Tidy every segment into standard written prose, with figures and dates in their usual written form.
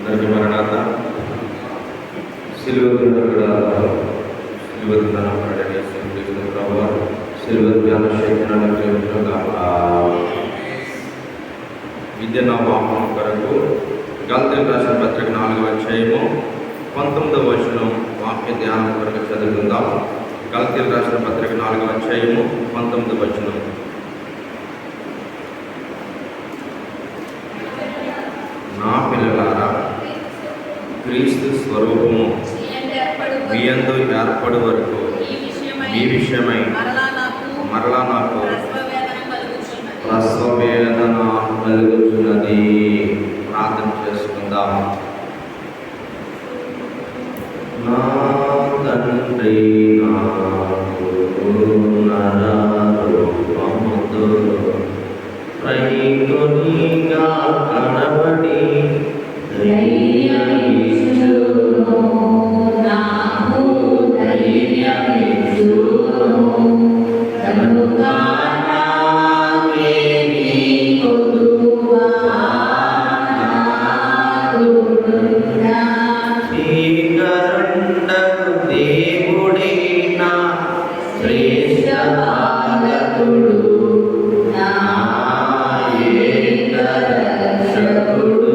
అందరికీ మరణాత. విద్యను వాహనం కొరకు గలతీయులకు రాసిన పత్రిక 4వ అధ్యాయము 19వ వచనం వాక్య ధ్యానం కొరకు చదువుకుందాం. గలతీయులకు రాసిన పత్రిక 4వ అధ్యాయము 19వ వచనం. నా పిల్లలారా, క్రీస్తు స్వరూపము మీ యందు ఏర్పడు వరకు ఈ విషయమై మరలా నాకు ప్రసవ వేదన కలుగుతున్నది. ప్రార్థన చేసుకుందాం. నా తండ్రి నాకు నరరూపముతో ప్రైకొనిగా కనబడి ధైర్యమిచ్చును, నాకు ధైర్యమిచ్చును. కనుక నాకేమీ కొదువా, నాకున్నా శ్రీకరుండకు దేవుడే నా శ్రేష్ఠ పాలకుడు, నా ఏక రక్షకుడు.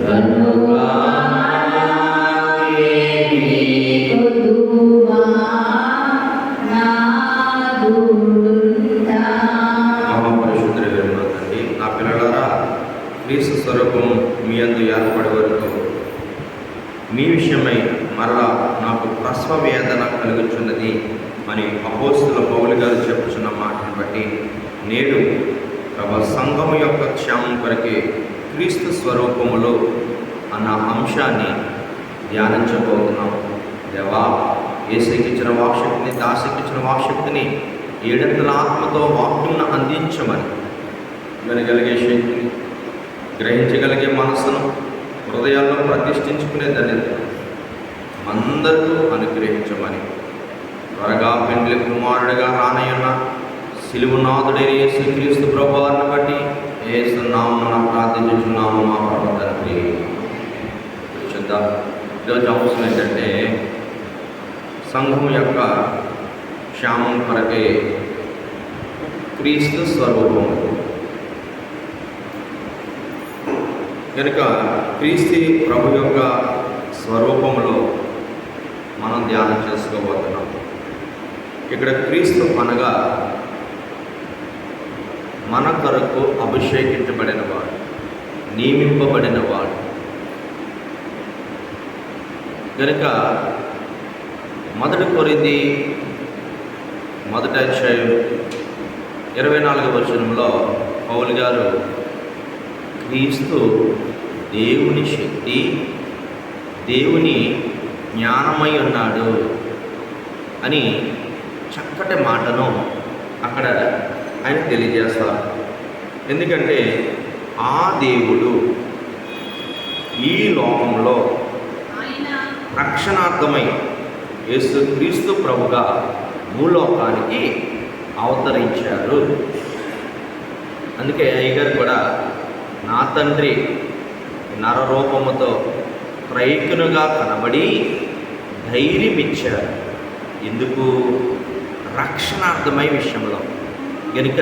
కనుక నాకేమీ కొదువా, నాకున్నా. మహాపరిశుద్ధుడైన తండ్రి, నా పిల్లలారా, క్రీస్తు స్వరూపం మీ యందు ఏర్పడే వరకు మీ విషయమై మరలా నాకు ప్రసవ వేదన కలుగుచున్నది అని అపోస్తలుల పౌలు గారు చెప్పుచున్న మాటను బట్టి నేడు సంఘము యొక్క క్షేమం కొరకే క్రీస్తు స్వరూపములో అన్న అంశాన్ని ధ్యానించబోతున్నాం. దేవా, యేసుకి ఇచ్చిన వాక్శక్తిని, దాసికి ఇచ్చిన వాక్శక్తిని ఏడంతల ఆత్మతో వాక్యంను అందించమని, వినగలిగే శక్తిని, గ్రహించగలిగే మనస్సును హృదయాల్లో ప్రతిష్ఠించుకునే ధన్యత అందరికీ అనుగ్రహించమని, త్వరగా పెండ్లి కుమారుడిగా రానయ్యున్న సిలువనాథుడైన యేసుక్రీస్తు ప్రభువారిని బట్టి యేసు నామమున ప్రార్థించుచున్నాము మా పరమ తండ్రి. చూద్దాం. ఈరోజు అంశం ఏంటంటే సంఘం యొక్క క్షేమం కొరకే క్రీస్తు స్వరూపం. కనుక క్రీస్తు ప్రభు యొక్క స్వరూపంలో మనం ధ్యానం చేసుకోబోతున్నాం. ఇక్కడ క్రీస్తు అనగా మన కొరకు అభిషేకించబడిన వాడు, నియమింపబడిన వాడు. కనుక 1 కొరింథీ 1వ అధ్యాయం 24వ వచనంలో పౌలు గారు క్రీస్తు దేవుని శక్తి, దేవుని జ్ఞానమై ఉన్నాడు అని చక్కటి మాటను అక్కడ ఆయన తెలియజేస్తారు. ఎందుకంటే ఆ దేవుడు ఈ లోకంలో రక్షణార్థమై యేసుక్రీస్తు ప్రభుగా భూలోకానికి అవతరించారు. అందుకే అయ్యగారు కూడా నా తండ్రి నరరూపముతో త్రైకునుగా కనబడి ధైర్యమిచ్చారు. ఎందుకు? రక్షణార్థమై విషయంలో. కనుక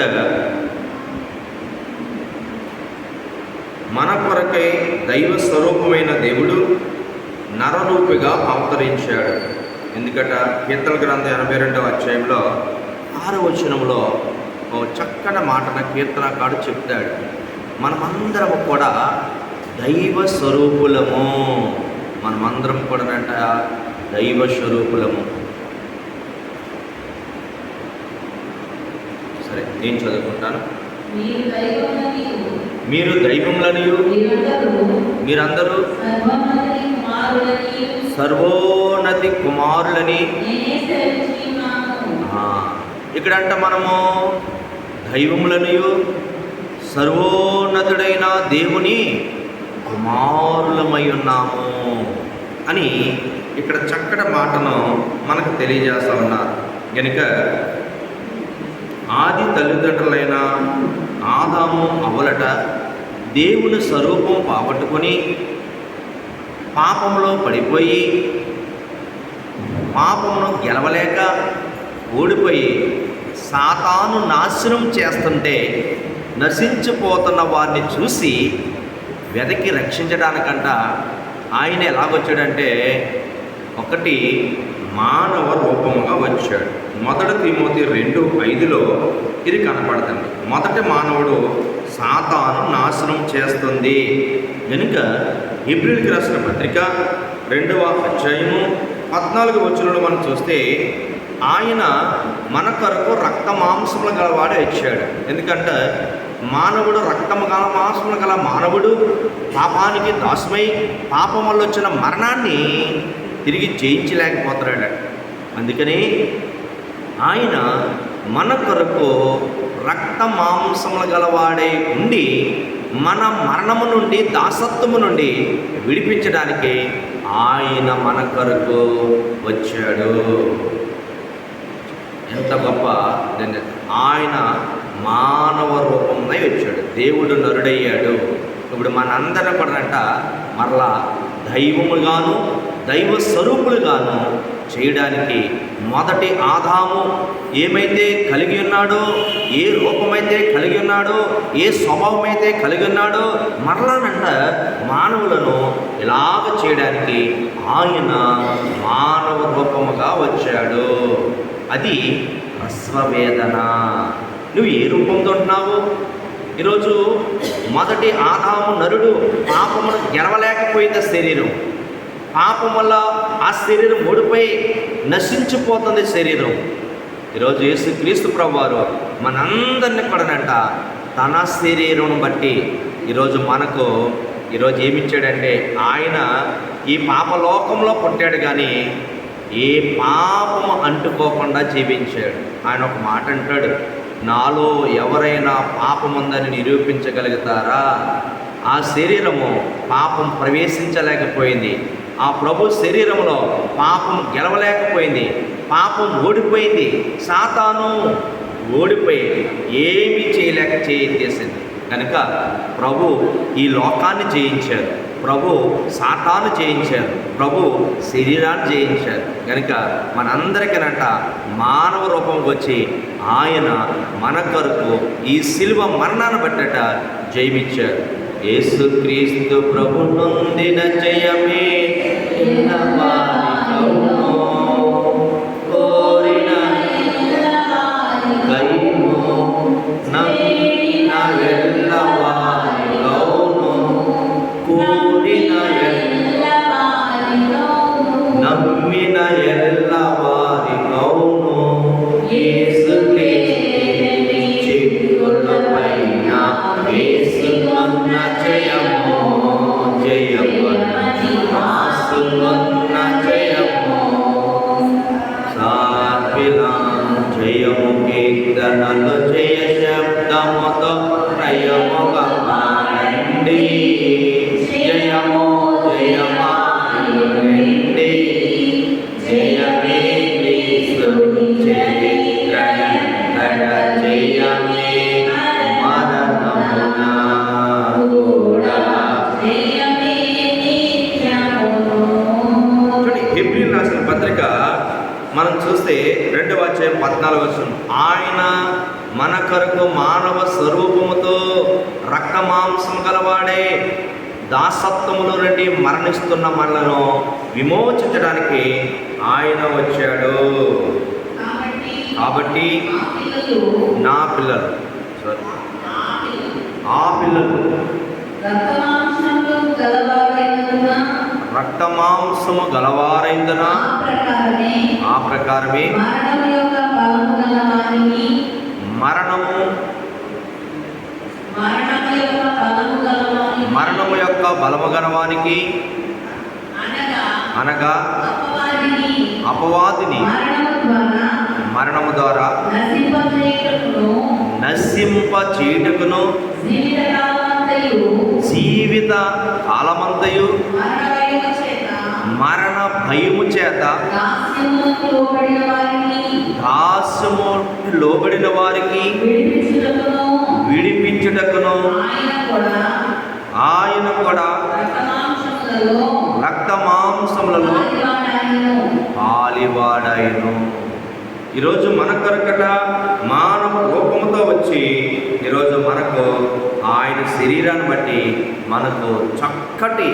మన కొరకై దైవ స్వరూపమైన దేవుడు నరరూపిగా అవతరించాడు. ఎందుకట? కీర్తన గ్రంథం 82వ అధ్యాయంలో 6వ వచనంలో ఓ చక్కటి మాటను కీర్తనకాడు చెప్తాడు. మనమందరం కూడా దైవ స్వరూపులము. మనమందరం కూడా దైవ స్వరూపులము. సరే, నేను చదువుకుంటాను. మీరు దైవములనియు మీరందరూ సర్వోన్నతి కుమారులని. ఇక్కడంట మనము దైవములనియు సర్వోన్నతుడైన దేవుని కుమారులమై ఉన్నాము అని ఇక్కడ చక్కటి మాటను మనకు తెలియజేస్తూ ఉన్నారు. కనుక ఆది తల్లిదండ్రులైన ఆదాము అవ్వలట దేవుని స్వరూపం పోగొట్టుకొని పాపంలో పడిపోయి పాపమును గెలవలేక ఓడిపోయి సాతాను నాశనం చేస్తుంటే నశించిపోతున్న వారిని చూసి వెదకి రక్షించడానికంట ఆయన ఎలాగొచ్చాడంటే, ఒకటి మానవ రూపముగా వచ్చాడు. 1 తిమోతి 2:5 ఇది కనపడుతుంది. మొదటి మానవుడు సాతాను నాశనం చేస్తుంది కనుక హెబ్రీయులకు రాసిన పత్రిక 2వ అధ్యాయము 14 వచనంలో మనం చూస్తే, ఆయన మన కొరకు రక్త మాంసములు గలవాడే ఇచ్చాడు. ఎందుకంటే మానవుడు రక్తము గల మాంసములు గల మానవుడు పాపానికి దాసమై పాపం వల్ల వచ్చిన మరణాన్ని తిరిగి జయించలేకపోతున్నాడు. అందుకని ఆయన మన కొరకు రక్త మాంసములు గలవాడే ఉండి మన మరణము నుండి దాసత్వము నుండి విడిపించడానికి ఆయన మన కొరకు వచ్చాడు. ఎంత గొప్ప! ఆయన మానవ రూపంలో వచ్చాడు. దేవుడు నరుడయ్యాడు. ఇప్పుడు మనందరం కూడా మరలా దైవముగాను దైవ స్వరూపులుగాను చేయడానికి మొదటి ఆదాము ఏమైతే కలిగి ఉన్నాడో, ఏ రూపమైతే కలిగి ఉన్నాడో, ఏ స్వభావం అయితే కలిగి ఉన్నాడో, మరలానంట మానవులను ఇలాగ చేయడానికి ఆయన మానవ రూపముగా వచ్చాడు. అది ప్రసవవేదన. నువ్వు ఏ రూపంతో ఉంటున్నావు? ఈరోజు మొదటి ఆదాము నరుడు పాపమును గెలవలేకపోయింది శరీరం. పాపం వల్ల ఆ శరీరం ఓడిపోయి నశించిపోతుంది శరీరం. ఈరోజు యేసుక్రీస్తు ప్రభువారు మనందరినీ కూడానంట తన శరీరం బట్టి ఈరోజు మనకు ఏమిచ్చాడంటే, ఆయన ఈ పాపలోకంలో పుట్టాడు కానీ ఏ పాపము అంటుకోకుండా జీవించాడు. ఆయన ఒక మాట అంటాడు, నాలో ఎవరైనా పాపముందని నిరూపించగలుగుతారా? ఆ శరీరము పాపం ప్రవేశించలేకపోయింది. ఆ ప్రభు శరీరంలో పాపం గెలవలేకపోయింది. పాపం ఓడిపోయింది. సాతాను ఓడిపోయి ఏమీ చేసేసింది. కనుక ప్రభు ఈ లోకాన్ని జయించారు. ప్రభు సాతాను జయించారు. ప్రభు శరీరాన్ని జయించారు. కనుక మనందరికీనంట మానవ రూపంకి వచ్చి ఆయన మన కొరకు ఈ శిలువ మరణాన్ని బట్టట జయమిచ్చారు. యేసుక్రీస్తు ప్రభు నొందిన జయమే కోరిన కైము నమ్మిన ఎల్లవారి గౌను కూడిన నమ్మిన ఎల్లవారి గౌను చిక్కులపైన వేసుకున్న జయము జయము ఆసుకున్న జయము సాత్విలాం జయము కీర్తనలు జయ శబ్దముతో ప్రయముగా పాడండి. జయము జయమానండి జయమే క్రీస్తుని చరిత్రయంతట జయమే మరణమున కూడా జయమే నిత్యమును. హెబ్రీయులకు రాసిన పత్రిక మనం చూస్తే 2వ అధ్యాయం 14వ వచనం, ఆయన మన కొరకు మానవ స్వరూపముతో రక్త మాంసం గలవాడే దాసత్వములో నుండి మరణిస్తున్న మనలను విమోచించడానికి ఆయన వచ్చాడు. కాబట్టి నా పిల్లలు ఆ పిల్లలు రక్త మాంసము గలవారైందన ఆ ప్రకారమే మరణము యొక్క బలము గలవానికి అనగా అపవాదిని మరణము ద్వారా నశింప చేయుటకును జీవిత కాలమంతయు మరణ భయము చేత దాస్యము లోబడిన వారికి విడిపించుటకును ఆయన కూడా రక్త మాంసములలో పాలివాడాయను. ఈరోజు మన కొరకట మానవ రూపంతో వచ్చి ఈరోజు మనకు ఆయన శరీరాన్ని బట్టి మనకు చక్కటి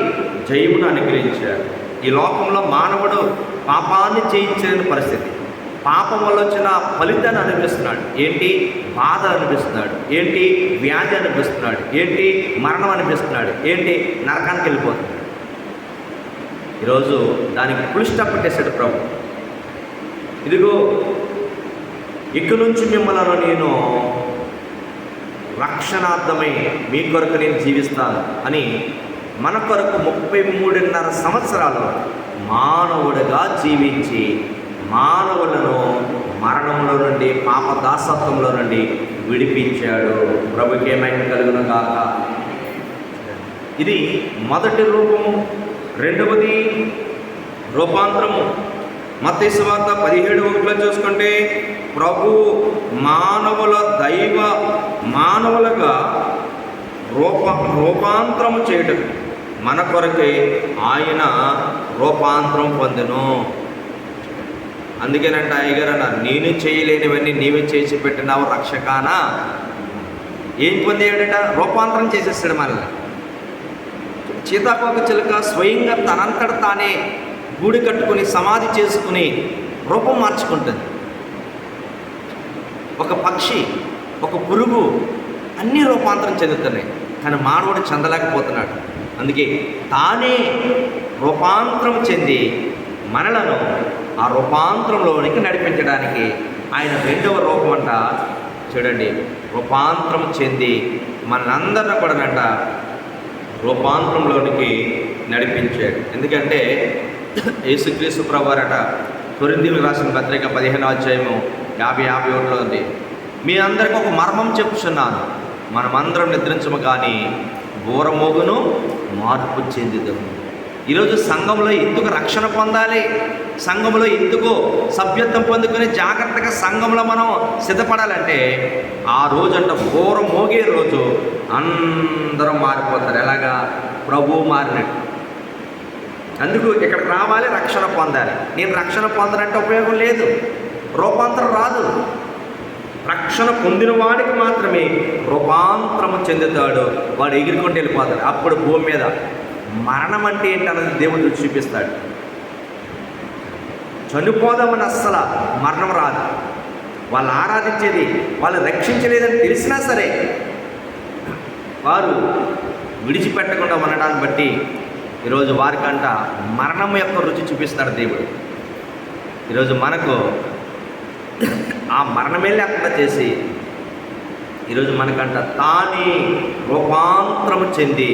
జయమును అనుగ్రహించాడు. ఈ లోకంలో మానవుడు పాపాన్ని చేయించలేని పరిస్థితి, పాపం వల్ల వచ్చిన ఫలితాన్ని అనిపిస్తున్నాడు. ఏంటి? బాధ అనిపిస్తున్నాడు. ఏంటి? వ్యాధి అనిపిస్తున్నాడు. ఏంటి? మరణం అనిపిస్తున్నాడు. ఏంటి? నరకానికి వెళ్ళిపోతున్నాడు. ఈరోజు దానికి ఫుల్ స్టాప్ పెట్టేశాడు ప్రభు. ఇదిగో ఇక నుంచి మిమ్మల్ని నేను రక్షణార్థమై మీ కొరకు నేను జీవిస్తాను అని మన కొరకు 33.5 సంవత్సరాలు మానవుడిగా జీవించి మానవులను మరణంలో నుండి పాప దాసత్వంలో నుండి విడిపించాడు. ప్రభుకి ఏమైనా కలుగును గాక. ఇది మొదటి రూపము. రెండవది రూపాంతరము. మత్తయి సువార్త 17:1 చూసుకుంటే ప్రభు మానవులుగా రూపాంతరము చేయడం మన కొరకే ఆయన రూపాంతరం పొందెను. అందుకేనంట అయ్యగారు అన్నారు, నేను చేయలేనివన్నీ నీవే చేసి పెట్టినావు రక్షకానా. ఏం పొందేవాడట? రూపాంతరం చేసేస్తాడు మనల్ని. సీతాకోక చిలుక స్వయంగా తనంతట తానే గూడి కట్టుకుని సమాధి చేసుకుని రూపం మార్చుకుంటుంది. ఒక పక్షి, ఒక పురుగు అన్నీ రూపాంతరం చెందుతున్నాయి, కానీ మానవుడు చెందలేకపోతున్నాడు. అందుకే తానే రూపాంతరం చెంది మనలను ఆ రూపాంతరంలోనికి నడిపించడానికి ఆయన రెండవ రూపం అంట. చూడండి, రూపాంతరం చెంది మనందరిని కూడానంట రూపాంతరంలోనికి నడిపించాడు. ఎందుకంటే యేసుక్రీస్తు ప్రభువారట కొరింథీయులకు రాసిన పత్రిక 15వ అధ్యాయము 50-51 ఉంది. మీ అందరికీ ఒక మర్మం చెప్పుచున్నాను, మనమందరం నిద్రించము కానీ బూరమోగును మార్పు చెందుదాము. ఈరోజు సంఘంలో ఎందుకు రక్షణ పొందాలి, సంఘంలో ఎందుకు సభ్యత్వం పొందుకొని జాగ్రత్తగా సంఘంలో మనం సిద్ధపడాలంటే ఆ రోజంట బూర మోగే రోజు అందరం మారిపోతారు. ఎలాగా? ప్రభువు మారినట్టు. అందుకు ఇక్కడికి రావాలి, రక్షణ పొందాలి. నేను రక్షణ పొందనంటే ఉపయోగం లేదు, రూపాంతరం రాదు. రక్షణ పొందిన వాడికి మాత్రమే రూపాంతరము చెందుతాడు, వాడు ఎగిరికొంటూ వెళ్ళిపోతాడు. అప్పుడు భూమి మీద మరణం అంటే ఏంటన్నది దేవుడు చూపిస్తాడు. చనిపోదామని అస్సలు మరణం రాదు. వాళ్ళు ఆరాధించేది, వాళ్ళు రక్షించలేదని తెలిసినా సరే వారు విడిచిపెట్టకుండా ఉండడాన్ని బట్టి ఈరోజు వారికంట మరణం యొక్క రుచి చూపిస్తాడు దేవుడు. ఈరోజు మనకు ఆ మరణమే లేకుండా చేసి ఈరోజు మనకంట తానే రూపాంతరం చెంది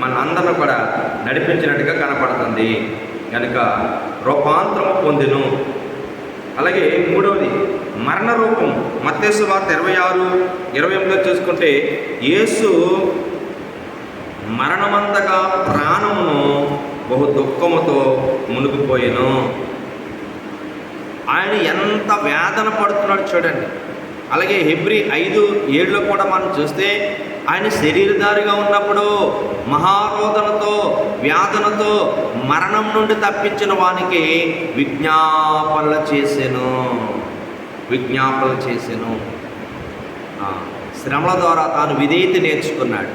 మనందరిని కూడా నడిపించినట్టుగా కనపడుతుంది. కనుక రూపాంతరం పొందెను. అలాగే మూడవది మరణ రూపం. మత్తయి సువార్త 26-28 చూసుకుంటే యేసు మరణమంతగా ప్రాణమును బహు దుఃఖముతో మునిగిపోయెను. ఆయన ఎంత వేదన పడుతున్నాడు చూడండి. అలాగే హెబ్రీ 5:7 కూడా మనం చూస్తే ఆయన శరీరధారిగా ఉన్నప్పుడు మహారోదనతో వ్యాధనతో మరణం నుండి తప్పించిన వానికి విజ్ఞాపనలు చేసెను. శ్రమల ద్వారా తాను విధేయత నేర్చుకున్నాడు.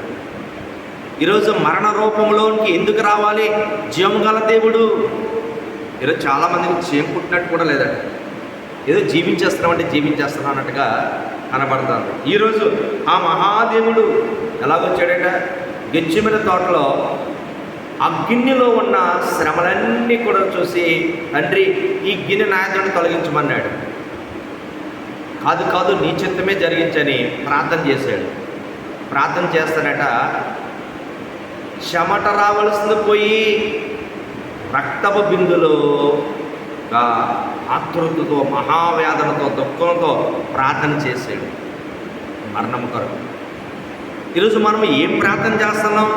ఈరోజు మరణ రూపంలోనికి ఎందుకు రావాలి? జీవం గల దేవుడు. ఈరోజు చాలామందికి జీవం పుట్టినట్టు కూడా లేదండి, ఏదో జీవించేస్తున్నాం అన్నట్టుగా కనబడతారు. ఈరోజు ఆ మహాదేవుడు ఎలాగొచ్చాడట? గెచ్చిమెన తోటలో అగ్నిలో ఉన్న శ్రమలన్నీ కూడా చూసి, తండ్రి ఈ గిన్నె నాయకుడిని తొలగించమన్నాడు. కాదు నీ చిత్తమే జరిగించని ప్రార్థన చేశాడు. ప్రార్థన చేస్తాడట, చెమట రావలసింది పోయి రక్తపు బిందులో ఆతృతతో మహావేదనతో దుఃఖంతో ప్రార్థన చేశాడు మరణం కొరకు. ఈరోజు మనం ఏం ప్రార్థన చేస్తున్నాం?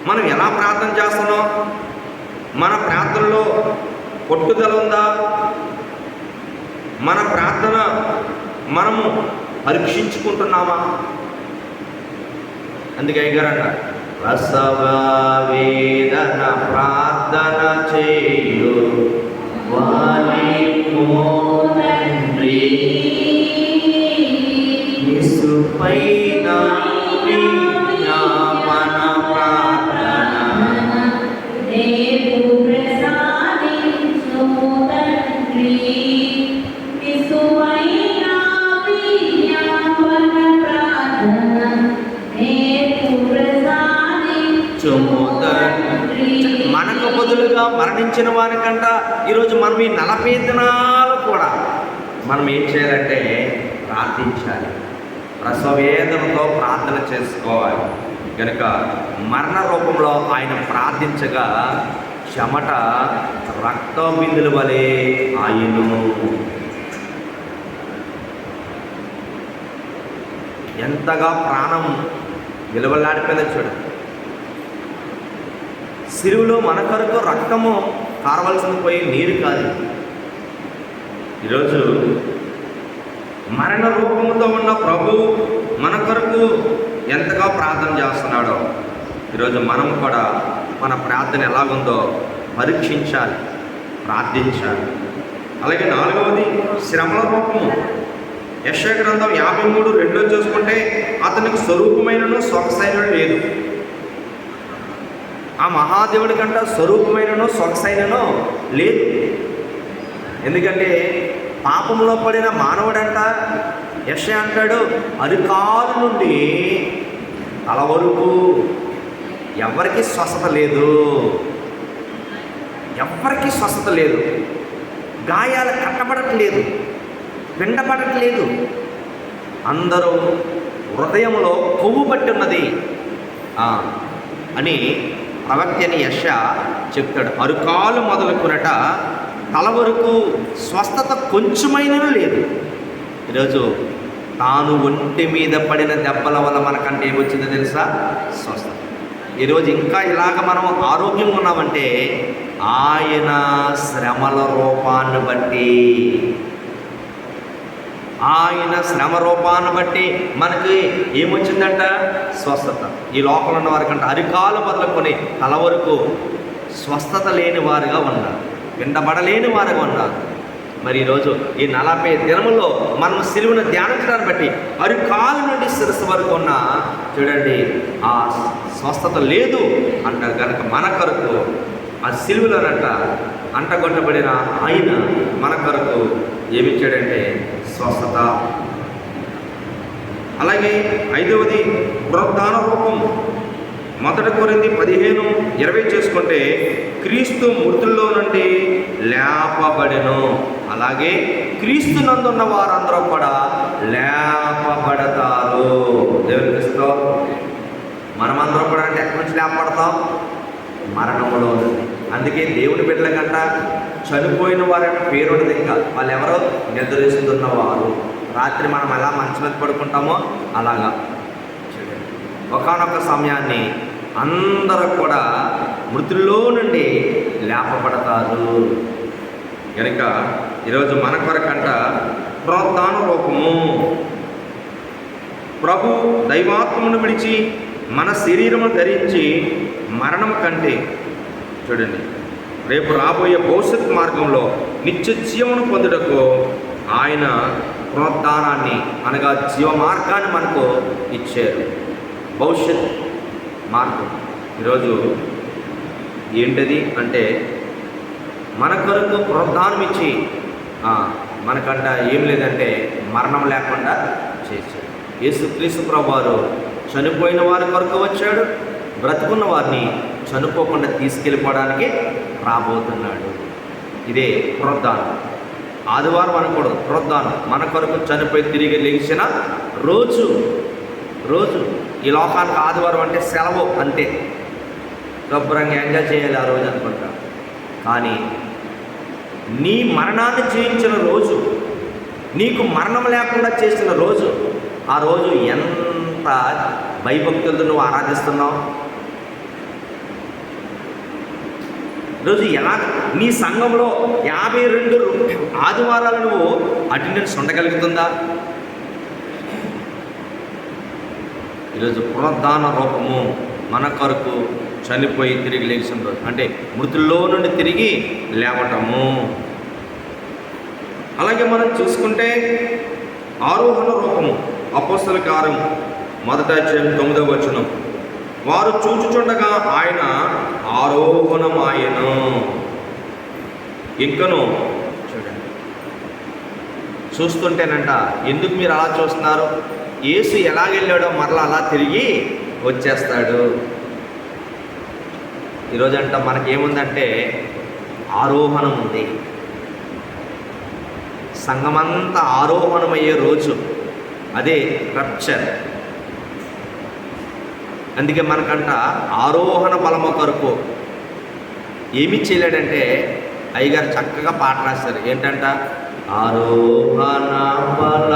మనం ఎలా ప్రార్థన చేస్తున్నాం? మన ప్రార్థనలో పట్టుదల ఉందా? మన ప్రార్థన మనము పరీక్షించుకుంటున్నామా? అందుకే అయ్యగారు అన్నారు, ప్రసవ వేదన ప్రార్థన చేయు వాలిమో తండ్రి యేసుపైన విజ్ఞాపన ప్రార్థన దేవు ప్రసాదించు తండ్రి యేసుపైన విజ్ఞాపన ప్రార్థన దేవు ప్రసాదించు తండ్రి. మనకు బదులుగా మరణించిన వారికంట ఈరోజు మనం ఈ 40 దినాలు కూడా మనం ఏం చేయాలంటే ప్రార్థించాలి, ప్రసవేదనతో ప్రార్థన చేసుకోవాలి. కనుక మరణ రూపంలో ఆయన ప్రార్థించగా చెమట రక్త బిందుల వలె ఆయను. ఎంతగా ప్రాణం విలువలాడిపోయిందో చూడు. సిలువలో మన కొరకు రక్తము కారవలసింది పోయి నీరు కాదు. ఈరోజు మరణ రూపంతో ఉన్న ప్రభు మన కొరకు ఎంతగా ప్రార్థన చేస్తున్నాడో ఈరోజు మనం కూడా మన ప్రార్థన ఎలాగుందో పరీక్షించాలి, ప్రార్థించాలి. అలాగే 4వది శ్రమల రూపము. యెషయా గ్రంథం 53:2 చూసుకుంటే అతనికి స్వరూపమైనను సొగసైనను లేదు. ఆ మహాదేవుడి కంట స్వరూపమైనను సొగసైనను లేదు. ఎందుకంటే పాపంలో పడిన మానవుడంట యెషయా అంటాడు, అరికాలు నుండి తల వరకు ఎవరికి స్వస్థత లేదు, ఎవరికి స్వస్థత లేదు. గాయాలు కట్టబడట్లేదు, పిండపడట్లేదు. అందరూ హృదయంలో కొవ్వు పట్టి ఉన్నది అని ప్రవక్త అని యెషయా చెప్తాడు. అరుకాలు మొదలుకునట తల వరకు స్వస్థత కొంచెమైనను లేదు. ఈరోజు తాను ఒంటి మీద పడిన దెబ్బల వల్ల మనకంటే ఏమొచ్చిందో తెలుసా? స్వస్థత. ఈరోజు ఇంకా ఇలాగ మనం ఆరోగ్యంగా ఉన్నామంటే ఆయన శ్రమల రూపాన్ని బట్టి, ఆయన శ్రమ రూపాన్ని బట్టి మనకి ఏమొచ్చిందంట? స్వస్థత. ఈ లోపల ఉన్న వారికంటే అరికాలు మొదలుకొని తల వరకు స్వస్థత లేని వారుగా ఉన్నారు, విండబడలేని వారుగా ఉన్నారు. మరి ఈరోజు ఈ 40 దినముల్లో మనం సిలువను ధ్యానించడాన్ని బట్టి అరికాలు నుండి శిరస్సు వరకు ఉన్న చూడండి ఆ స్వస్థత లేదు అంటారు. కనుక మన కొరకు ఆ సిలువలోనంట అంటగొట్టబడిన ఆయన మన కొరకు ఏమిచ్చాడంటే స్వస్థత. అలాగే 5వది పునరుద్ధాన రూపం. 1 కొరింథీ 15:20 చేసుకుంటే క్రీస్తు మృతుల్లో నుండి లేపబడెను, అలాగే క్రీస్తు నందున్న వారందరూ కూడా లేపబడతారు. దేవునికి స్తోత్రం. మనమందరం కూడా అంటే ఎక్కడి నుంచి లేపబడతాం? మరణంలో ఉంది. అందుకే దేవుని బిడ్డల కంట చనిపోయిన వారంటే పేరు ఉండదు. ఇంకా వాళ్ళు ఎవరో నిద్రిస్తున్నవారు. రాత్రి మనం ఎలా మంచం మీద పడుకుంటామో అలాగా ఒకానొక సమయాన్ని అందరూ కూడా మృతుల్లో నుండి లేపబడతారు. కనుక ఈరోజు మన కొరకంట పునరుద్ధాన రూపము. ప్రభు దైవాత్మను విడిచి మన శరీరము ధరించి మరణం కంటే చూడండి రేపు రాబోయే భవిష్యత్ మార్గంలో నిత్య జీవను పొందుటకు ఆయన పునరుద్ధానాన్ని అనగా జీవ మార్గాన్ని మనకు ఇచ్చారు. భవిష్యత్ మార్గం ఈరోజు ఏంటది అంటే మన కొరకు పునరుద్ధానం ఇచ్చి మనకంట ఏం లేదంటే మరణం లేకుండా చేశాడు. యేసుక్రీస్తు ప్రభువారు చనిపోయిన వారి కొరకు వచ్చాడు, బ్రతుకున్న వారిని చనిపోకుండా తీసుకెళ్ళిపోవడానికి రాబోతున్నాడు. ఇదే పునరుద్ధానం. ఆదివారం అనకూడదు, పునరుద్ధానం. మన కొరకు చనిపోయి తిరిగి లేచిన రోజు. ఈ లోకానికి ఆదివారం అంటే సెలవు అంతే, శుభ్రంగా ఎంజాయ్ చేయాలి ఆ రోజు అనుకుంటా. కానీ నీ మరణాన్ని జయించిన రోజు, నీకు మరణం లేకుండా చేసిన రోజు, ఆ రోజు ఎంత భయభక్తులతో నువ్వు ఆరాధిస్తున్నావు. ఈరోజు ఎలా నీ సంఘంలో 52 ఆదివారాలు నువ్వు అటెండెన్స్ ఉండగలుగుతుందా? ఈరోజు పునరుద్ధాన రూపము మన కొరకు చనిపోయి తిరిగి లేచిన రోజు, అంటే మృతుల్లో నుండి తిరిగి లేవటము. అలాగే మనం చూసుకుంటే ఆరోహణ రూపము, అపోస్తల కార్యం 1:9 వారు చూచుచుండగా ఆయన ఆరోహణమాయెను. ఇంకను చూడండి, చూస్తుంటేనంట, ఎందుకు మీరు అలా చూస్తున్నారు? యేసు ఎలాగెళ్ళాడో మరలా అలా తిరిగి వచ్చేస్తాడు. ఈరోజంట మనకేముందంటే ఆరోహణం ఉంది. సంఘమంతా ఆరోహణమయ్యే రోజు, అదే రప్చర్. అందుకే మనకంట ఆరోహణ బలము కొరకు ఏమి చేయలేడంటే, అయ్యగారు చక్కగా పాట రాశారు. ఏంటంట? ఆరోహణ బల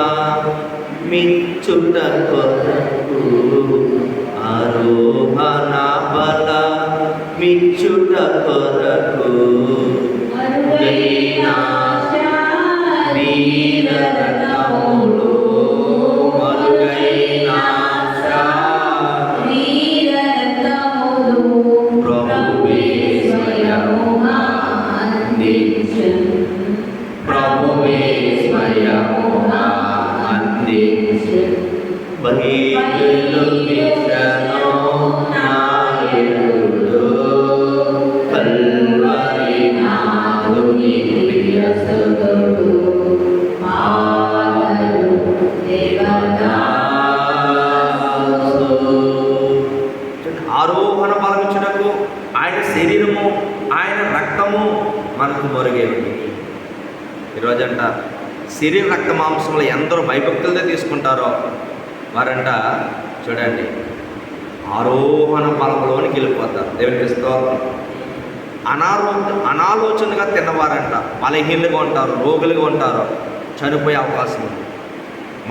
మిచ్చుట కొరకు, ఆరోహణ బల మిచ్చుట కొరకు, మరుగైన వీరరథములు, మరుగైన వీరరథములు ప్రభువే స్వయముగా అందించెను. ప్రభువే స్వయముగా అందించెను. బహిర్లు మిషను నాయకుడు, కల్వరి నాదుని ప్రియసుతుడు, ఆదరు దేవదాసు. ఆరోహణ బలమిచ్చుటకు ఆయన శరీరము, ఆయన రక్తము మనకు మరుగేవి. ఈరోజంట శరీర రక్త మాంసంలో ఎందరో భయభక్తులతో తీసుకుంటారో వారంట చూడండి ఆరోహణ బలంలోనికి వెళ్ళిపోతారు. దేవునికి స్తోత్రం. అనాలోచనగా తిన్నవారంట బలహీనులుగా ఉంటారు, రోగులుగా ఉంటారు, చనిపోయే అవకాశం ఉంది.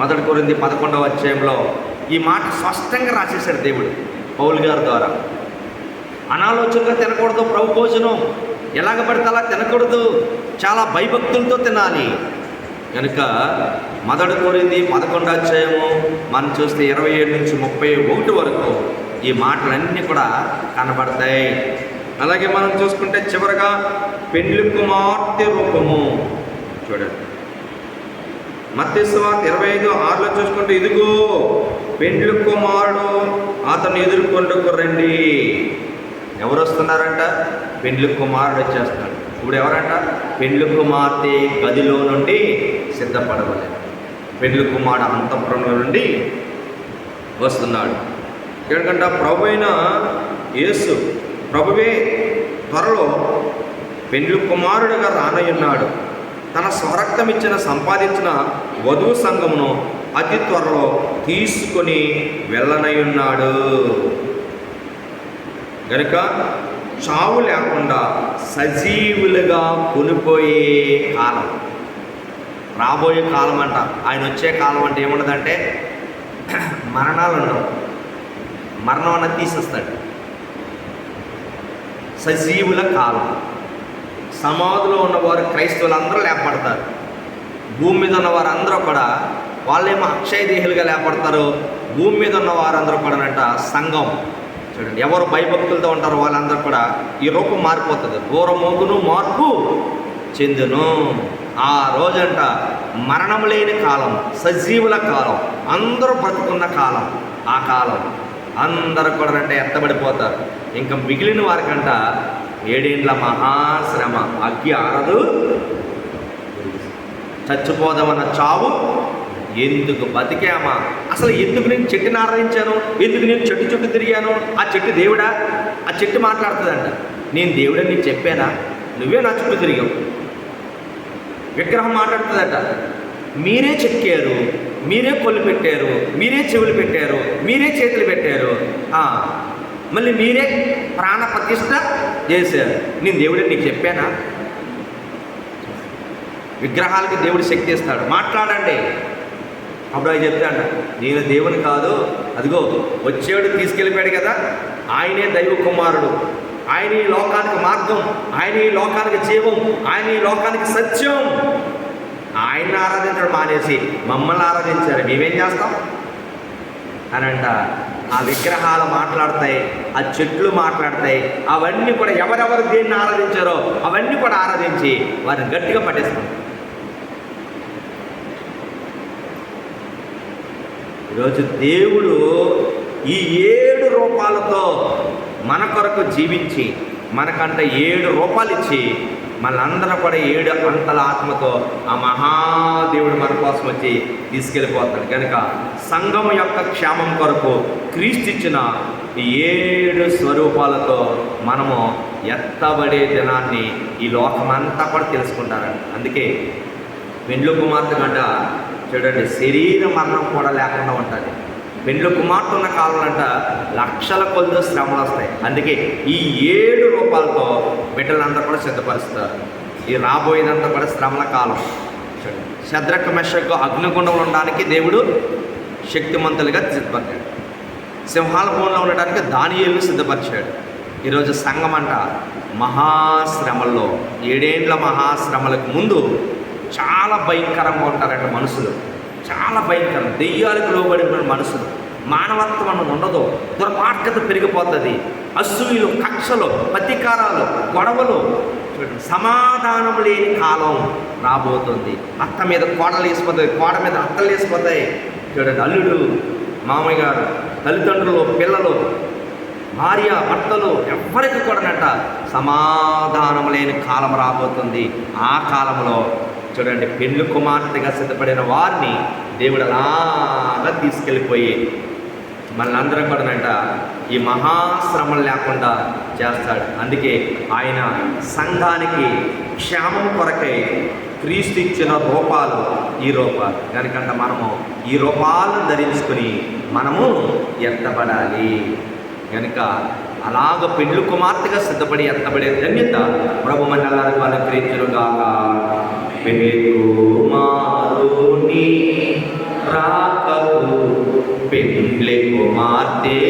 1 కొరింథీ 11 ఈ మాట స్పష్టంగా రాసేశాడు దేవుడు పౌలు గారి ద్వారా. అనాలోచనగా తినకూడదు ప్రభు భోజనం, ఎలాగ పడితే అలా తినకూడదు, చాలా భయభక్తులతో తినాలి. కనుక 1 కొరింథీ 11 మనం చూస్తే 27 నుంచి 31 వరకు ఈ మాటలన్నీ కూడా కనబడతాయి. అలాగే మనం చూసుకుంటే చివరగా పెండ్లి కుమార్తె రూపము చూడండి. మత్తయి సువార్త 25:6 చూసుకుంటే, ఇదిగో పెండ్లి కుమారుడు అతను ఎదుర్కొంటకు రండి. ఎవరు వస్తున్నారంట? పెండ్లి కుమారుడు వచ్చేస్తున్నాడు. ఇప్పుడు ఎవరంట? పెండ్లి కుమార్తె గదిలో నుండి సిద్ధపడవలేదు. పెండ్లి కుమారుడు అంతఃపురంలో నుండి వస్తున్నాడు. ఎందుకంటే ప్రభు అయిన యేసు ప్రభువే త్వరలో పెండ్లి కుమారుడిగా రానయ్యున్నాడు. తన స్వరక్తం ఇచ్చిన సంపాదించిన వధువు సంఘమును అతి త్వరలో తీసుకొని వెళ్ళనయ్యున్నాడు. కనుక చావు లేకుండా సజీవులుగా కొనిపోయే కాలం, రాబోయే కాలం అంట. ఆయన వచ్చే కాలం అంటే ఏముండదంటే మరణాలు ఉండవు, మరణం అన్నది తీసేస్తాడు. సజీవుల కాలం. సమాధిలో ఉన్నవారు క్రైస్తవులందరూ లేపడతారు. భూమి మీద ఉన్నవారు అందరూ కూడా, వాళ్ళేమో అక్షయ దేహులుగా లేపడతారు. భూమి మీద ఉన్న వారందరూ కూడానంట సంఘం చూడండి, ఎవరు భయభక్తులతో ఉంటారో వాళ్ళందరూ కూడా ఈ రూపం మారిపోతుంది. దూరమోగును మార్పు చెందును. ఆ రోజంట మరణం లేని కాలం, సజీవుల కాలం, అందరూ బ్రతుకున్న కాలం. ఆ కాలం అందరూ కూడా అంటే ఎత్తబడిపోతారు. ఇంకా మిగిలిన వారికంట 7 ఏండ్ల మహాశ్రమ, అగ్గి ఆరదు, చచ్చిపోదామన్న చావు, ఎందుకు బతికామా, అసలు ఎందుకు నేను చెట్టుని ఆరాధించాను, ఎందుకు నేను చెట్టు చుట్టూ తిరిగాను, ఆ చెట్టు దేవుడా, ఆ చెట్టు మాట్లాడుతుందంట, నేను దేవుడని నీకు చెప్పానా, నువ్వే నా చుట్టూ తిరిగావు. విగ్రహం మాట్లాడుతుందట, మీరే చెక్కారు, మీరే కొలు పెట్టారు, మీరే చెవులు పెట్టారు, మీరే చేతులు పెట్టారు, మళ్ళీ మీరే ప్రాణ ప్రతిష్ఠ చేశారు, నేను దేవుడిని నీకు చెప్పానా. విగ్రహాలకి దేవుడు శక్తి ఇస్తాడు, మాట్లాడండి. అప్పుడు ఆయన చెప్తాడు, నేను దేవుని కాదు, అదిగో వచ్చేవాడు తీసుకెళ్ళిపోయాడు కదా, ఆయనే దైవ కుమారుడు, ఆయన ఈ లోకానికి మార్గం, ఆయన ఈ లోకానికి జీవం, ఆయన ఈ లోకానికి సత్యం. ఆయన్ని ఆరాధించడం మానేసి మమ్మల్ని ఆరాధించారు, మేమేం చేస్తాం అని అంట. ఆ విగ్రహాలు మాట్లాడతాయి, ఆ చెట్లు మాట్లాడతాయి. అవన్నీ కూడా ఎవరెవరు దేన్ని ఆరాధించారో అవన్నీ కూడా ఆరాధించి వారిని గట్టిగా పట్టేస్తాం. ఈరోజు దేవుడు ఈ 7 రూపాలతో మన కొరకు జీవించి మనకంట 7 రూపాలు ఇచ్చి మనందరం కూడా 7 అంతల ఆత్మతో ఆ మహాదేవుడు మన కోసం వచ్చి తీసుకెళ్ళిపోతాడు. కనుక సంఘం యొక్క క్షేమం కొరకు క్రీస్తు ఇచ్చిన 7 స్వరూపాలతో మనము ఎత్తబడే దినాన్ని ఈ లోకమంతా కూడా తెలుసుకుంటారండి. అందుకే పెండ్లు కుమార్తె గంట చూడండి, శరీర మరణం కూడా లేకుండా ఉంటుంది. పెండ్లు కుమార్తె ఉన్న కాలంలో లక్షల కొద్ది శ్రమలు వస్తాయి. అందుకే ఈ 7 రూపాలతో బిడ్డలంతా కూడా సిద్ధపరుస్తారు. ఈ రాబోయేదంతా కూడా శ్రమల కాలం. శద్రక్ మెషకు అగ్నిగుండంలో ఉండడానికి దేవుడు శక్తిమంతులుగా సిద్ధపరిచాడు. సింహాల భూమిలో ఉండడానికి దానియేలును సిద్ధపరిచాడు. ఈరోజు సంఘం అంట మహాశ్రమల్లో 7 ఏండ్ల మహాశ్రమలకు ముందు చాలా భయంకరంగా ఉంటారంట మనుషులు. చాలా భయంకరం, దెయ్యాలకు లోబడిన మనుషులు. మానవత్వం అన్నది ఉండదు, దుర్మార్గత పెరిగిపోతుంది. అసూయలు, కక్షలు, ప్రతీకారాలు, గొడవలు, సమాధానం లేని కాలం రాబోతుంది. అత్త మీద కోడలు వేసిపోతాయి, కోడ మీద అత్తలు వేసిపోతాయి. చూడండి, అల్లుడు, మామయ్య గారు, తల్లిదండ్రులు, పిల్లలు, భార్య, భర్తలు ఎవరికి కూడానట సమాధానం లేని కాలం రాబోతుంది. ఆ కాలంలో చూడండి, పెండ్లి కుమార్తెగా సిద్ధపడిన వారిని దేవుడు అలాగా తీసుకెళ్ళిపోయి మనందరం కూడానంట ఈ మహాశ్రమలు లేకుండా చేస్తాడు. అందుకే ఆయన సంఘానికి క్షేమం కొరకై క్రీస్తు ఇచ్చిన రూపాలు ఈ రూపాలు. కనుకంట మనము ఈ రూపాలను ధరించుకుని మనము ఎత్తబడాలి. కనుక అలాగ పెండ్లి కుమార్తెగా సిద్ధపడి ఎత్తబడే ధన్యత ప్రభు మనల్ని అనుగ్రహించుగాక. పెండ్లి కుమారుని రాకకు పెండ్లి కుమార్తె